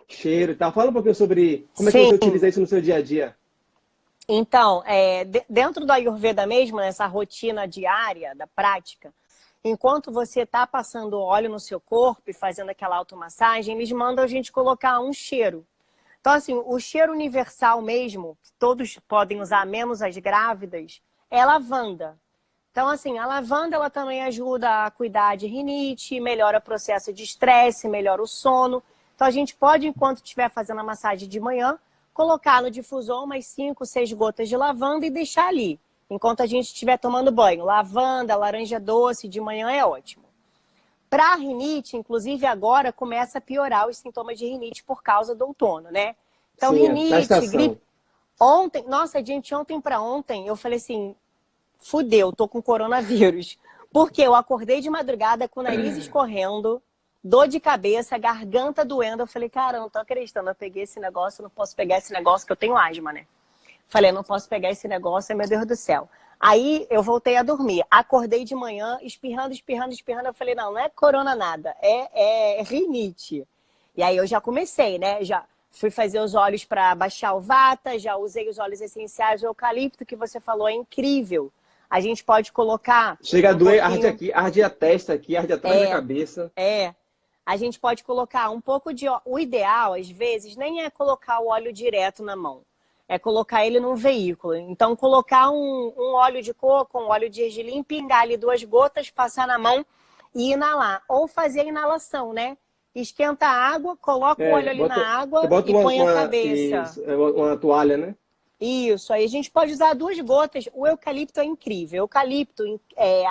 cheiro e tal. Fala um pouquinho sobre como é que você Sim. utiliza isso no seu dia a dia. Então, dentro do Ayurveda mesmo, nessa rotina diária da prática, enquanto você está passando óleo no seu corpo e fazendo aquela automassagem, eles mandam a gente colocar um cheiro. Então, assim, o cheiro universal mesmo, que todos podem usar, menos as grávidas, é lavanda. Então, assim, a lavanda ela também ajuda a cuidar de rinite, melhora o processo de estresse, melhora o sono. Então, a gente pode, enquanto estiver fazendo a massagem de manhã, colocar no difusor umas 5, 6 gotas de lavanda e deixar ali, enquanto a gente estiver tomando banho. Lavanda, laranja doce, de manhã é ótimo. Para rinite, inclusive agora começa a piorar os sintomas de rinite por causa do outono, né? Então, Sim, na rinite, gripe. estação. Ontem, nossa, gente, ontem para ontem, eu falei assim, fudeu, tô com coronavírus. Porque eu acordei de madrugada com o nariz escorrendo, dor de cabeça, garganta doendo. Eu falei, cara, eu não tô acreditando. Eu peguei esse negócio, eu não posso pegar esse negócio, que eu tenho asma, né? Falei, eu não posso pegar esse negócio, meu Deus do céu. Aí eu voltei a dormir. Acordei de manhã, espirrando, espirrando, espirrando. Eu falei, não é corona nada, é rinite. E aí eu já comecei, né? Já fui fazer os óleos para baixar o vata, já usei os óleos essenciais, o eucalipto que você falou é incrível. A gente pode colocar Chega a um doer, arde pouquinho. aqui, arde a testa aqui, arde atrás da É, cabeça. é. A gente pode colocar um pouco de. O ideal, às vezes, nem é colocar o óleo direto na mão. É colocar ele num veículo. Então, colocar um óleo de coco, um óleo de gergelim, pingar ali 2 gotas, passar na mão e inalar. Ou fazer a inalação, né? Esquenta a água, coloca o óleo ali na Você água bota e põe a cabeça. isso, uma toalha, né? Isso, aí a gente pode usar 2 gotas. O eucalipto é incrível. Eucalipto,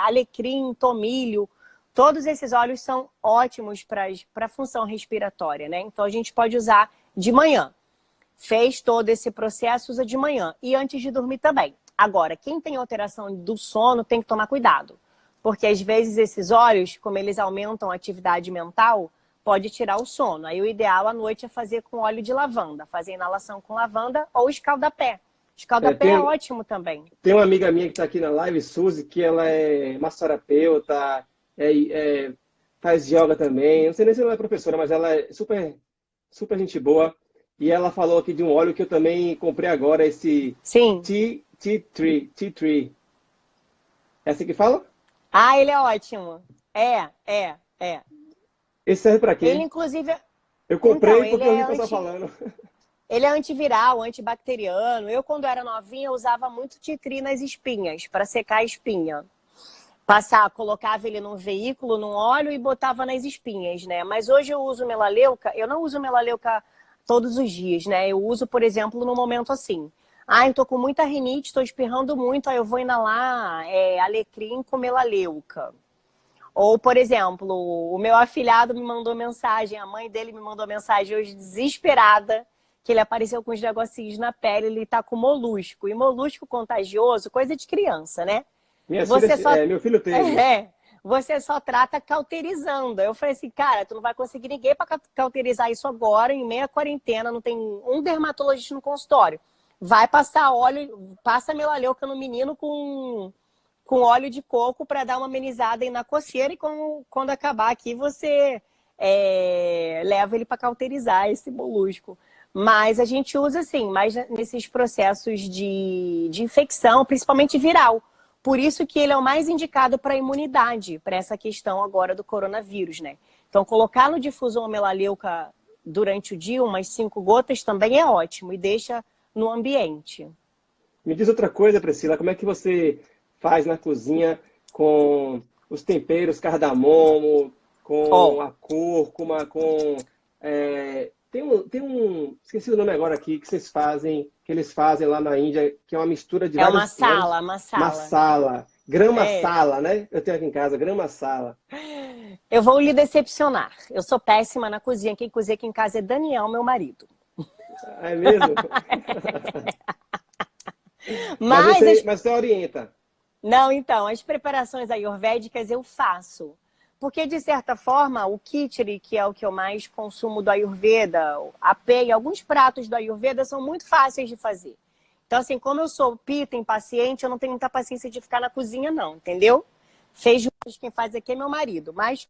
alecrim, tomilho, todos esses óleos são ótimos para a função respiratória, né? Então a gente pode usar de manhã. Fez todo esse processo, usa de manhã. E antes de dormir também. Agora, quem tem alteração do sono tem que tomar cuidado. Porque às vezes esses óleos, como eles aumentam a atividade mental, pode tirar o sono. Aí o ideal à noite é fazer com óleo de lavanda. Fazer inalação com lavanda ou escaldapé. É, Escaldapé é tem, ótimo também. tem uma amiga minha que está aqui na live, Suzy, que ela é massoterapeuta, é, faz yoga também. Não sei nem se ela é professora, mas ela é super gente boa. E ela falou aqui de um óleo que eu também comprei agora, esse Sim. Tea Tree. É assim que fala? Ah, ele é ótimo. É. Esse serve para Ele, quê? inclusive... Eu Então, comprei ele porque eu vi é o pessoal falando. Ele é antiviral, antibacteriano. Eu, quando era novinha, eu usava muito titri nas espinhas, para secar a espinha. Colocava ele num veículo, num óleo e botava nas espinhas, né? Mas hoje eu uso melaleuca, eu não uso melaleuca todos os dias, né? Eu uso, por exemplo, no momento assim. Ah, eu tô com muita rinite, tô espirrando muito, aí eu vou inalar alecrim com melaleuca. Ou, por exemplo, o meu afilhado me mandou mensagem, a mãe dele me mandou mensagem hoje desesperada, que ele apareceu com os negocinhos na pele, ele tá com molusco. E molusco contagioso, coisa de criança, né? Minhas filhas, Você só, meu filho teve. é, você só trata cauterizando. Eu falei assim, cara, tu não vai conseguir ninguém para cauterizar isso agora, em meia quarentena, não tem um dermatologista no consultório. Vai passar óleo, passa melaleuca no menino com óleo de coco para dar uma amenizada aí na coceira e quando acabar aqui você leva ele para cauterizar esse molusco. Mas a gente usa assim, mais nesses processos de infecção, principalmente viral. Por isso que ele é o mais indicado para a imunidade, para essa questão agora do coronavírus, né? Então, colocar no difusor uma melaleuca durante o dia, umas 5 gotas, também é ótimo e deixa no ambiente. Me diz outra coisa, Priscila, como é que você faz na cozinha com os temperos, cardamomo, com Ó, a cúrcuma, esqueci o nome agora aqui, que eles fazem lá na Índia, que é uma mistura de é uma vários sala, uma sala. massala, grama É. sala, né? Eu tenho aqui em casa, grama sala. Eu vou lhe decepcionar. Eu sou péssima na cozinha. Quem cozinha aqui em casa é Daniel, meu marido. É mesmo? Mas as Mas você orienta. Não, então, as preparações ayurvédicas eu faço. Porque, de certa forma, o khichdi, que é o que eu mais consumo do Ayurveda, a pei, alguns pratos do Ayurveda são muito fáceis de fazer. Então, assim, como eu sou pita, impaciente, eu não tenho muita paciência de ficar na cozinha, não, entendeu? Feijoada, quem faz aqui é meu marido. Mas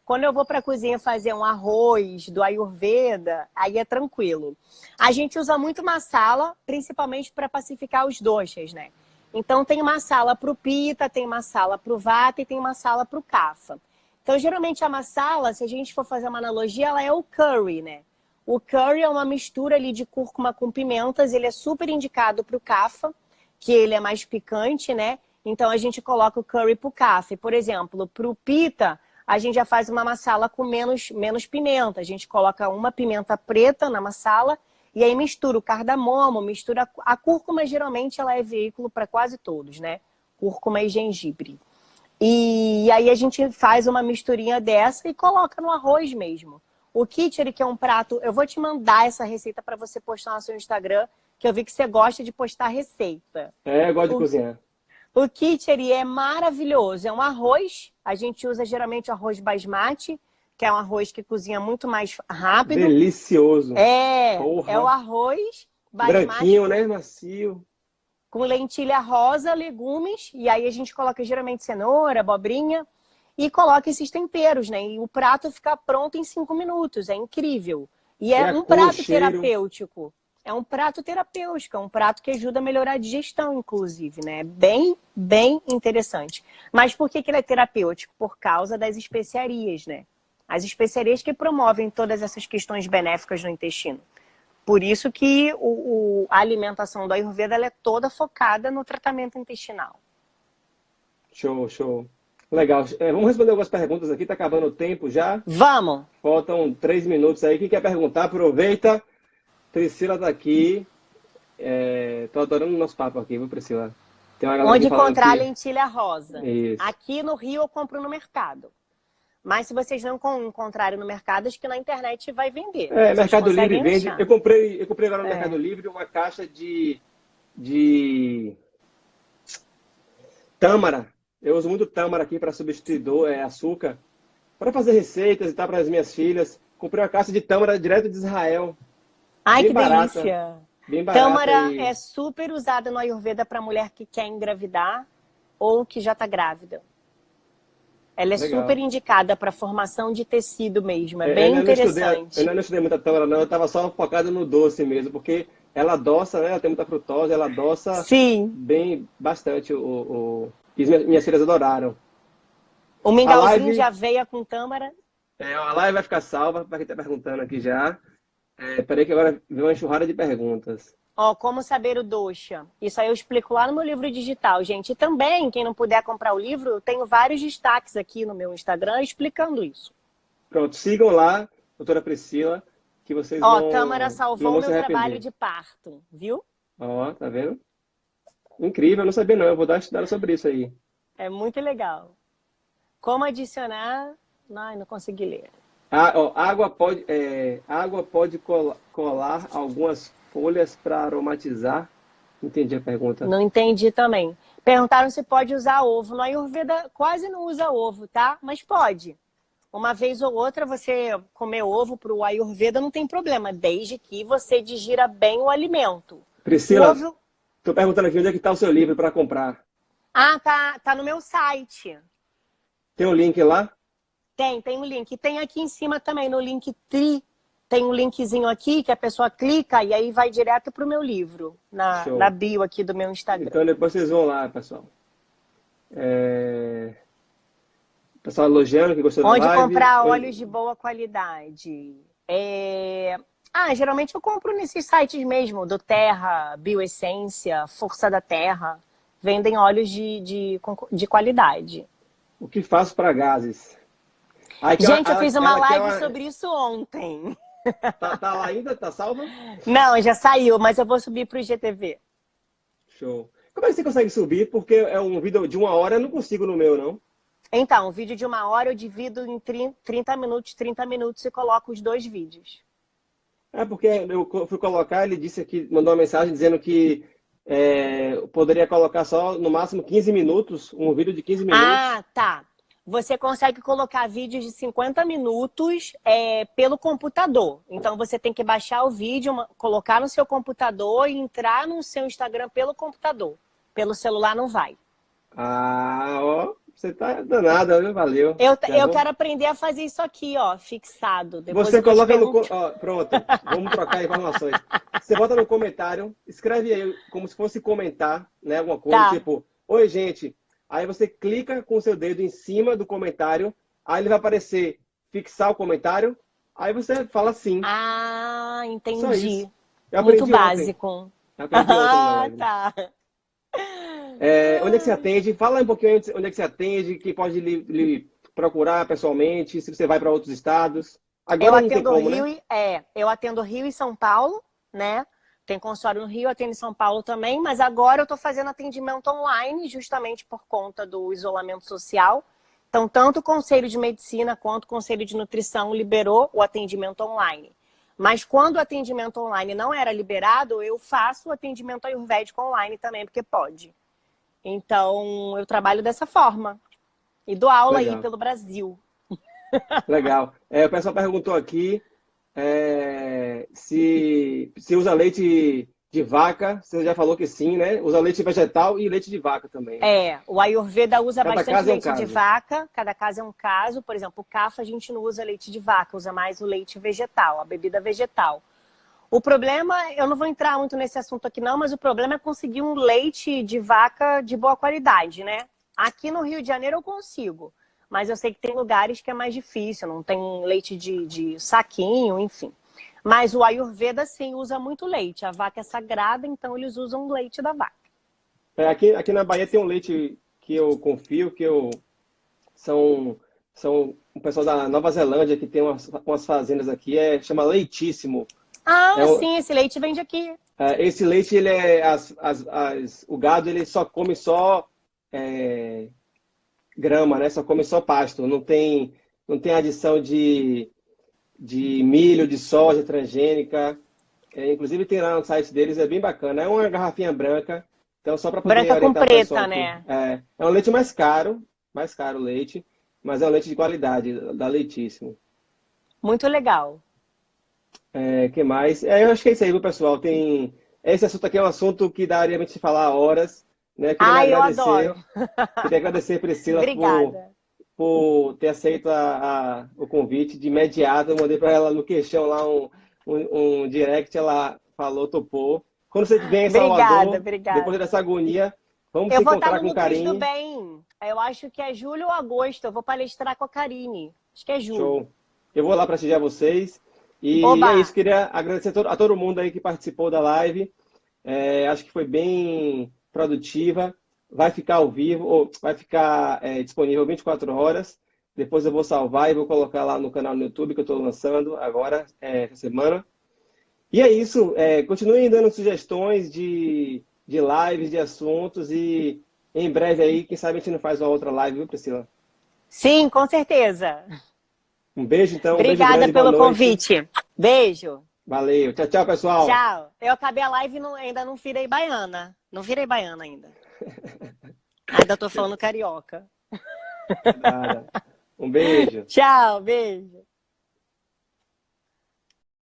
quando eu vou para a cozinha fazer um arroz do Ayurveda, aí é tranquilo. A gente usa muito masala, principalmente para pacificar os doshas, né? Então tem masala para o pita, tem masala para o vata e tem masala para o kapha. Então geralmente a masala, se a gente for fazer uma analogia, ela é o curry, né? O curry é uma mistura ali de cúrcuma com pimentas, ele é super indicado para o kapha, que ele é mais picante, né? Então a gente coloca o curry para o kapha. Por exemplo, para o pita a gente já faz uma massala com menos pimenta. A gente coloca uma pimenta preta na massala e aí mistura o cardamomo, mistura a cúrcuma, geralmente ela é veículo para quase todos, né? Cúrcuma e gengibre. E aí a gente faz uma misturinha dessa e coloca no arroz mesmo. O khichdi, que é um prato, eu vou te mandar essa receita para você postar no seu Instagram, que eu vi que você gosta de postar receita. Eu gosto de O cozinhar. o khichdi é maravilhoso. É um arroz. A gente usa geralmente arroz basmati, que é um arroz que cozinha muito mais rápido. Delicioso. É o Porra. arroz basmati Branquinho, né? Macio. com lentilha rosa, legumes. E aí a gente coloca geralmente cenoura, abobrinha. E coloca esses temperos, né? E o prato fica pronto em 5 minutos. É incrível. E E é a um cor, o prato cheiro. terapêutico. É um prato terapêutico, é um prato que ajuda a melhorar a digestão, inclusive, né? Bem, bem interessante. Mas por que que ele é terapêutico? Por causa das especiarias, né? As especiarias que promovem todas essas questões benéficas no intestino. Por isso que a alimentação do Ayurveda ela é toda focada no tratamento intestinal. Show, show. Legal. Vamos responder algumas perguntas aqui. Tá acabando o tempo já. Vamos! Faltam 3 minutos aí. Quem quer perguntar, aproveita. Priscila tá aqui. Tô adorando o nosso papo aqui, viu, Priscila? Tem uma galera aqui Onde falando encontrar a que... lentilha rosa? Isso. Aqui no Rio eu compro no mercado. Mas se vocês não encontrarem no mercado, acho que na internet vai vender. Vocês Mercado Livre conseguem vende. achar. Eu comprei agora no Mercado É. Livre uma caixa de tâmara. Eu uso muito tâmara aqui para substituir açúcar. Para fazer receitas e tal para as minhas filhas. Comprei uma caixa de tâmara direto de Israel. Ai, Bem que barata. delícia! Bem barata Tâmara e... é super usada no Ayurveda para mulher que quer engravidar ou que já está grávida. Ela é super Legal. indicada para formação de tecido mesmo. É Eu bem ainda não estudei, eu interessante. ainda não estudei muita tâmara, não. Eu estava só focado no doce mesmo, porque ela adoça, né? Ela tem muita frutose, ela adoça Sim. bem bastante. E minhas filhas adoraram. O A mingauzinho de live, aveia com tâmara. a live vai ficar salva, para quem está perguntando aqui já. Peraí que agora veio uma enxurrada de perguntas. Ó, como saber o dosha? Isso aí eu explico lá no meu livro digital, gente. E também, quem não puder comprar o livro, eu tenho vários destaques aqui no meu Instagram explicando isso. Pronto, sigam lá, doutora Priscila, que vocês Ó, Tâmara não salvou o vão se meu trabalho arrepender. de parto, viu? Ó, tá vendo? Incrível, eu não sabia não. Eu vou dar uma estudada sobre isso aí. É muito legal. Como adicionar... Ai, não consegui ler. Ah, ó, água pode colar algumas folhas para aromatizar. Entendi a pergunta. Não entendi também. Perguntaram se pode usar ovo. No Ayurveda quase não usa ovo, tá? Mas pode. Uma vez ou outra você comer ovo para o Ayurveda não tem problema, desde que você digira bem o alimento. O Priscila, ovo... tô perguntando aqui onde é que está o seu livro para comprar. Ah, tá no meu site. Tem um link lá? Tem um link. E tem aqui em cima também, no Linktree. Tem um linkzinho aqui que a pessoa clica e aí vai direto para o meu livro, na Show. bio aqui do meu Instagram. Então depois vocês vão lá, pessoal. É... Pessoal elogiando que gostou da Onde live. comprar óleos de boa qualidade? Geralmente eu compro nesses sites mesmo, do Terra, Bioessência, Força da Terra. Vendem óleos de qualidade. O que faço para gases? Aí, Gente, eu fiz uma ela quer live sobre isso ontem. Tá lá ainda? Tá salva? Não, já saiu, mas eu vou subir para o IGTV. Show. Como é que você consegue subir? Porque é um vídeo de 1 hora, eu não consigo no meu, não. Então, um vídeo de 1 hora eu divido em 30 minutos e coloco os 2 vídeos. É porque eu fui colocar, ele disse aqui, mandou uma mensagem dizendo que eu poderia colocar só no máximo 15 minutos, um vídeo de 15 minutos. Ah, tá. Você consegue colocar vídeos de 50 minutos pelo computador. Então, você tem que baixar o vídeo, colocar no seu computador e entrar no seu Instagram pelo computador. Pelo celular não vai. Ah, ó, você tá danada, viu? Valeu. Eu quero aprender a fazer isso aqui, ó, fixado. Depois Você eu vou te coloca no... perguntar. Ó, pronto, vamos trocar informações. Você bota no comentário, escreve aí como se fosse comentar, né? Alguma coisa, Tá. tipo, oi, gente. Aí você clica com o seu dedo em cima do comentário, aí ele vai aparecer fixar o comentário, aí você fala sim. Ah, Só entendi. isso. Eu Muito aprendi ontem. básico. Eu aprendi ontem na Ah, live. tá. Onde é que você atende? Fala um pouquinho onde é que você atende, quem pode lhe procurar pessoalmente, se você vai para outros estados. Eu Agora não tem atendo como, né? Eu atendo Rio e São Paulo, né? Tem consultório no Rio, atendo em São Paulo também, mas agora eu estou fazendo atendimento online, justamente por conta do isolamento social. Então, tanto o Conselho de Medicina quanto o Conselho de Nutrição liberou o atendimento online. Mas quando o atendimento online não era liberado, eu faço o atendimento ayurvédico online também, porque pode. Então, eu trabalho dessa forma. E dou aula aí Legal, pelo Brasil. legal. O pessoal perguntou aqui se usa leite de vaca. Você já falou que sim, né? Usa leite vegetal e leite de vaca também. O Ayurveda usa Cada bastante caso é um leite de caso. vaca, cada caso é um caso. Por exemplo, o Kapha a gente não usa leite de vaca, usa mais o leite vegetal, a bebida vegetal. O problema, eu não vou entrar muito nesse assunto aqui não, mas o problema é conseguir um leite de vaca de boa qualidade, né? Aqui no Rio de Janeiro eu consigo, mas eu sei que tem lugares que é mais difícil, não tem leite de saquinho, enfim. Mas o Ayurveda, sim, usa muito leite. A vaca é sagrada, então eles usam o leite da vaca. Aqui na Bahia tem um leite que eu confio, são o pessoal da Nova Zelândia que tem umas fazendas aqui, chama Leitíssimo. Ah, sim, esse leite vende aqui. Esse leite, ele o gado ele só come grama, né? Só come só pasto, não tem adição de milho, de soja transgênica. Inclusive tem lá no site deles, é bem bacana. É uma garrafinha branca, então só para poder Branca com orientar o pessoal preta, aqui. né? É um leite mais caro o leite, mas é um leite de qualidade, da Leitíssimo. Muito legal. Que mais? Eu acho que é isso aí, viu, pessoal? Esse assunto aqui é um assunto que daria pra gente falar horas, né? Eu adoro. Queria agradecer, Priscila, Obrigada. por ter aceito o convite de imediato. Eu mandei para ela no queixão lá um direct, ela falou, topou. Quando você vem em Salvador, Obrigada. depois dessa agonia, vamos Eu se vou estar encontrar no com Nutris do Karine. Bem. Eu acho que é julho ou agosto. Eu vou palestrar com a Karine. Acho que é julho. Show. Eu vou lá prestigiar vocês. E é Oba! isso, queria agradecer a todo mundo aí que participou da live. Acho que foi bem produtiva. Vai ficar ao vivo, ou vai ficar disponível 24 horas. Depois eu vou salvar e vou colocar lá no canal no YouTube que eu estou lançando agora, essa semana. E é isso. Continuem dando sugestões de lives, de assuntos. E em breve aí, quem sabe a gente não faz uma outra live, viu, Priscila? Sim, com certeza. Um beijo, então. Um beijo Obrigada grande, boa pelo noite. convite. Beijo. Valeu. Tchau, tchau, pessoal. Tchau. Eu acabei a live e ainda não virei baiana. Não virei baiana ainda. Ainda tô falando carioca. Nada. Um beijo. Tchau, beijo.